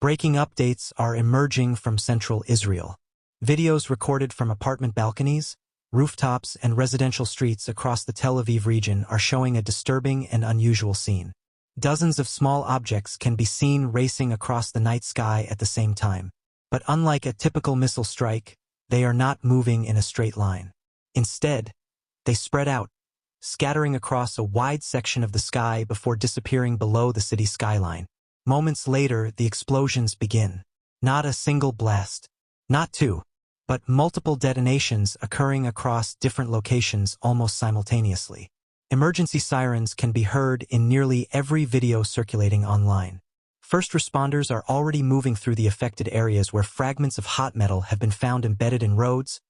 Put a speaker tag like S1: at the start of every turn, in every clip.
S1: Breaking updates are emerging from central Israel. Videos recorded from apartment balconies, rooftops, and residential streets across the Tel Aviv region are showing a disturbing and unusual scene. Dozens of small objects can be seen racing across the night sky at the same time. But unlike a typical missile strike, they are not moving in a straight line. Instead, they spread out, scattering across a wide section of the sky before disappearing below the city skyline. Moments later, the explosions begin. Not a single blast, not two, but multiple detonations occurring across different locations almost simultaneously. Emergency sirens can be heard in nearly every video circulating online. First responders are already moving through the affected areas where fragments of hot metal have been found embedded in roads,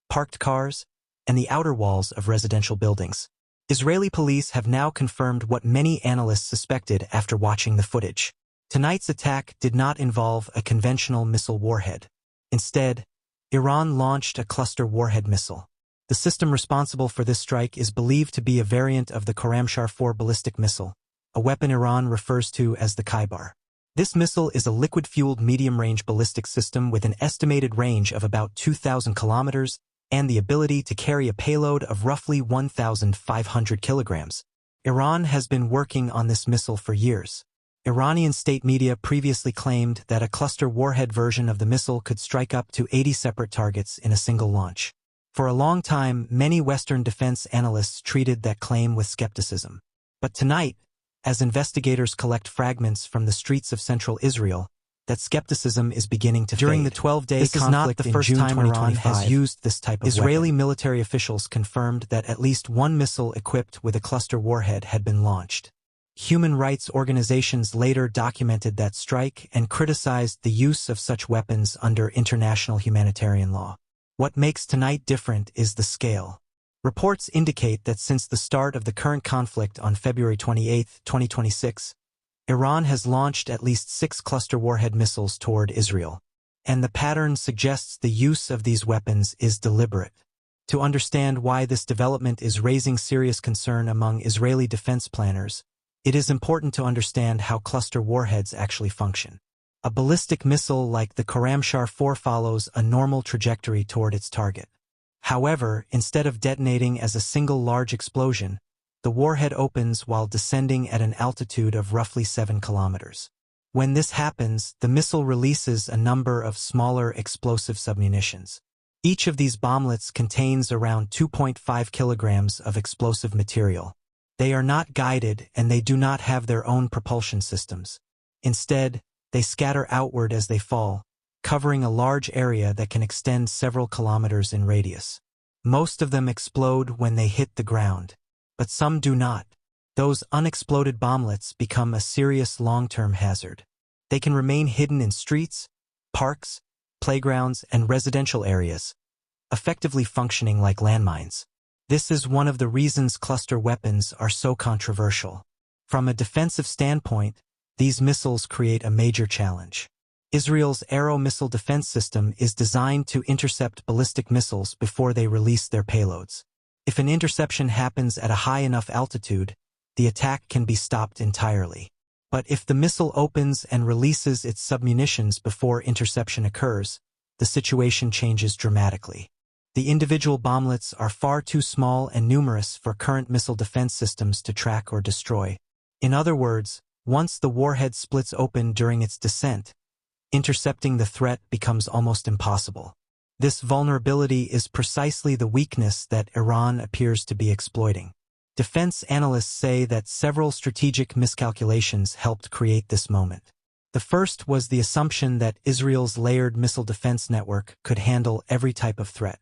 S1: parked cars, and the outer walls of residential buildings. Israeli police have now confirmed what many analysts suspected after watching the footage. Tonight's attack did not involve a conventional missile warhead. Instead, Iran launched a cluster warhead missile. The system responsible for this strike is believed to be a variant of the Khaibar 4 ballistic missile, a weapon Iran refers to as the Khaibar. This missile is a liquid-fueled medium-range ballistic system with an estimated range of about 2,000 kilometers and the ability to carry a payload of roughly 1,500 kilograms. Iran has been working on this missile for years. Iranian state media previously claimed that a cluster warhead version of the missile could strike up to 80 separate targets in a single launch. For a long time, many Western defense analysts treated that claim with skepticism. But tonight, as investigators collect fragments from the streets of central Israel, that skepticism is beginning to fade. During the 12-day conflict in June 2025, has used this type of Israeli military officials confirmed that at least one missile equipped with a cluster warhead had been launched. Human rights organizations later documented that strike and criticized the use of such weapons under international humanitarian law. What makes tonight different is the scale. Reports indicate that since the start of the current conflict on February 28, 2026, Iran has launched at least 6 cluster warhead missiles toward Israel, and the pattern suggests the use of these weapons is deliberate. To understand why this development is raising serious concern among Israeli defense planners, it is important to understand how cluster warheads actually function. A ballistic missile like the Khaibar 4 follows a normal trajectory toward its target. However, instead of detonating as a single large explosion, the warhead opens while descending at an altitude of roughly 7 kilometers. When this happens, the missile releases a number of smaller explosive submunitions. Each of these bomblets contains around 2.5 kilograms of explosive material. They are not guided and they do not have their own propulsion systems. Instead, they scatter outward as they fall, covering a large area that can extend several kilometers in radius. Most of them explode when they hit the ground, but some do not. Those unexploded bomblets become a serious long-term hazard. They can remain hidden in streets, parks, playgrounds, and residential areas, effectively functioning like landmines. This is one of the reasons cluster weapons are so controversial. From a defensive standpoint, these missiles create a major challenge. Israel's Arrow missile defense system is designed to intercept ballistic missiles before they release their payloads. If an interception happens at a high enough altitude, the attack can be stopped entirely. But if the missile opens and releases its submunitions before interception occurs, the situation changes dramatically. The individual bomblets are far too small and numerous for current missile defense systems to track or destroy. In other words, once the warhead splits open during its descent, intercepting the threat becomes almost impossible. This vulnerability is precisely the weakness that Iran appears to be exploiting. Defense analysts say that several strategic miscalculations helped create this moment. The first was the assumption that Israel's layered missile defense network could handle every type of threat.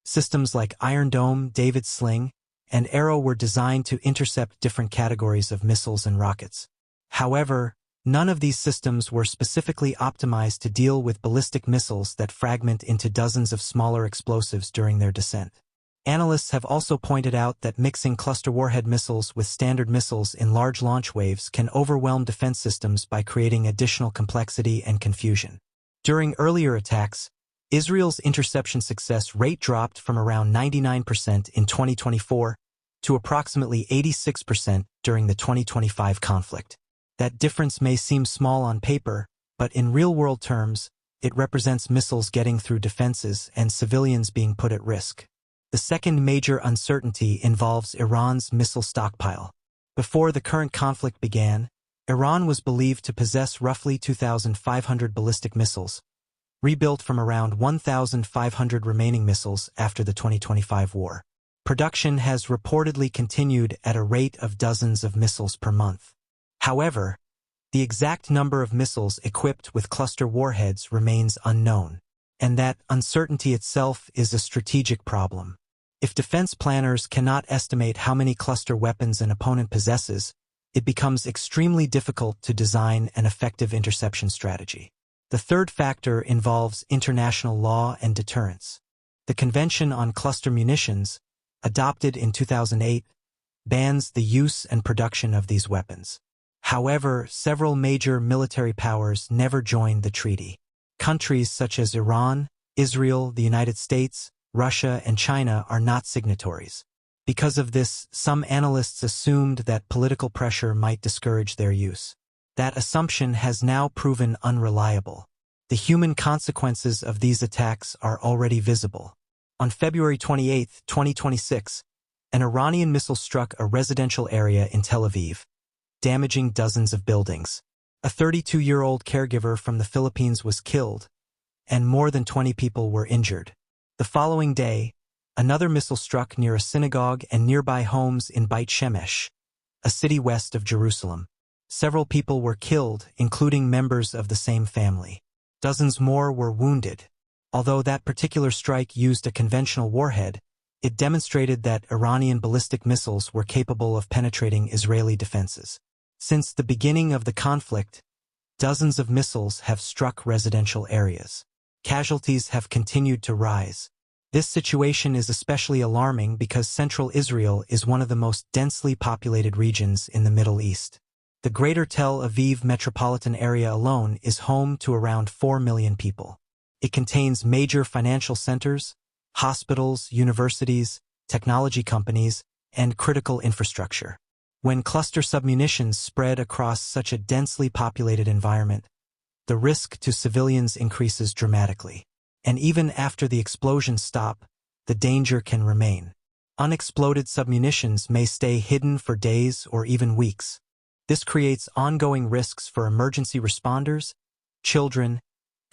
S1: Systems like Iron Dome, David's Sling, and Arrow were designed to intercept different categories of missiles and rockets. However, none of these systems were specifically optimized to deal with ballistic missiles that fragment into dozens of smaller explosives during their descent. Analysts have also pointed out that mixing cluster warhead missiles with standard missiles in large launch waves can overwhelm defense systems by creating additional complexity and confusion. During earlier attacks, Israel's interception success rate dropped from around 99% in 2024 to approximately 86% during the 2025 conflict. That difference may seem small on paper, but in real-world terms, it represents missiles getting through defenses and civilians being put at risk. The second major uncertainty involves Iran's missile stockpile. Before the current conflict began, Iran was believed to possess roughly 2,500 ballistic missiles, rebuilt from around 1,500 remaining missiles after the 2025 war. Production has reportedly continued at a rate of dozens of missiles per month. However, the exact number of missiles equipped with cluster warheads remains unknown, and that uncertainty itself is a strategic problem. If defense planners cannot estimate how many cluster weapons an opponent possesses, it becomes extremely difficult to design an effective interception strategy. The third factor involves international law and deterrence. The Convention on Cluster Munitions, adopted in 2008, bans the use and production of these weapons. However, several major military powers never joined the treaty. Countries such as Iran, Israel, the United States, Russia, and China are not signatories. Because of this, some analysts assumed that political pressure might discourage their use. That assumption has now proven unreliable. The human consequences of these attacks are already visible. On February 28, 2026, an Iranian missile struck a residential area in Tel Aviv, damaging dozens of buildings. A 32-year-old caregiver from the Philippines was killed, and more than 20 people were injured. The following day, another missile struck near a synagogue and nearby homes in Beit Shemesh, a city west of Jerusalem. Several people were killed, including members of the same family. Dozens more were wounded. Although that particular strike used a conventional warhead, it demonstrated that Iranian ballistic missiles were capable of penetrating Israeli defenses. Since the beginning of the conflict, dozens of missiles have struck residential areas. Casualties have continued to rise. This situation is especially alarming because central Israel is one of the most densely populated regions in the Middle East. The greater Tel Aviv metropolitan area alone is home to around 4 million people. It contains major financial centers, hospitals, universities, technology companies, and critical infrastructure. When cluster submunitions spread across such a densely populated environment, the risk to civilians increases dramatically. And even after the explosions stop, the danger can remain. Unexploded submunitions may stay hidden for days or even weeks. This creates ongoing risks for emergency responders, children,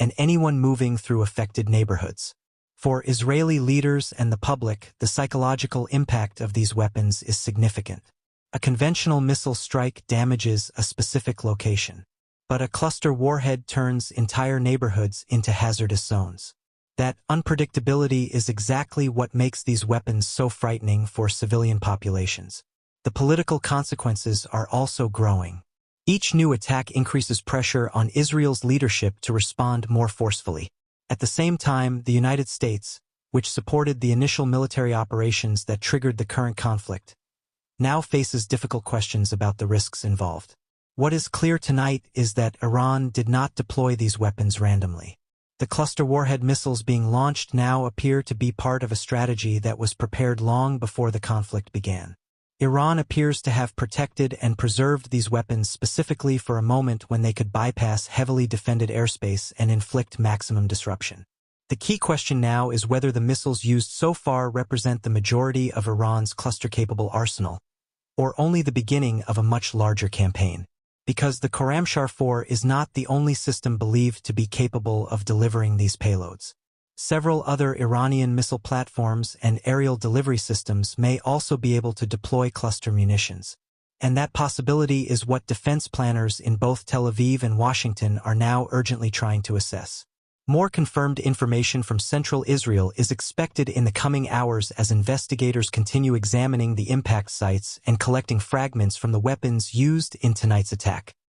S1: and anyone moving through affected neighborhoods. For Israeli leaders and the public, the psychological impact of these weapons is significant. A conventional missile strike damages a specific location, but a cluster warhead turns entire neighborhoods into hazardous zones. That unpredictability is exactly what makes these weapons so frightening for civilian populations. The political consequences are also growing. Each new attack increases pressure on Israel's leadership to respond more forcefully. At the same time, the United States, which supported the initial military operations that triggered the current conflict, now faces difficult questions about the risks involved. What is clear tonight is that Iran did not deploy these weapons randomly. The cluster warhead missiles being launched now appear to be part of a strategy that was prepared long before the conflict began. Iran appears to have protected and preserved these weapons specifically for a moment when they could bypass heavily defended airspace and inflict maximum disruption. The key question now is whether the missiles used so far represent the majority of Iran's cluster-capable arsenal, or only the beginning of a much larger campaign. Because the Khorramshahr 4 is not the only system believed to be capable of delivering these payloads. Several other Iranian missile platforms and aerial delivery systems may also be able to deploy cluster munitions. And that possibility is what defense planners in both Tel Aviv and Washington are now urgently trying to assess. More confirmed information from central Israel is expected in the coming hours as investigators continue examining the impact sites and collecting fragments from the weapons used in tonight's attack.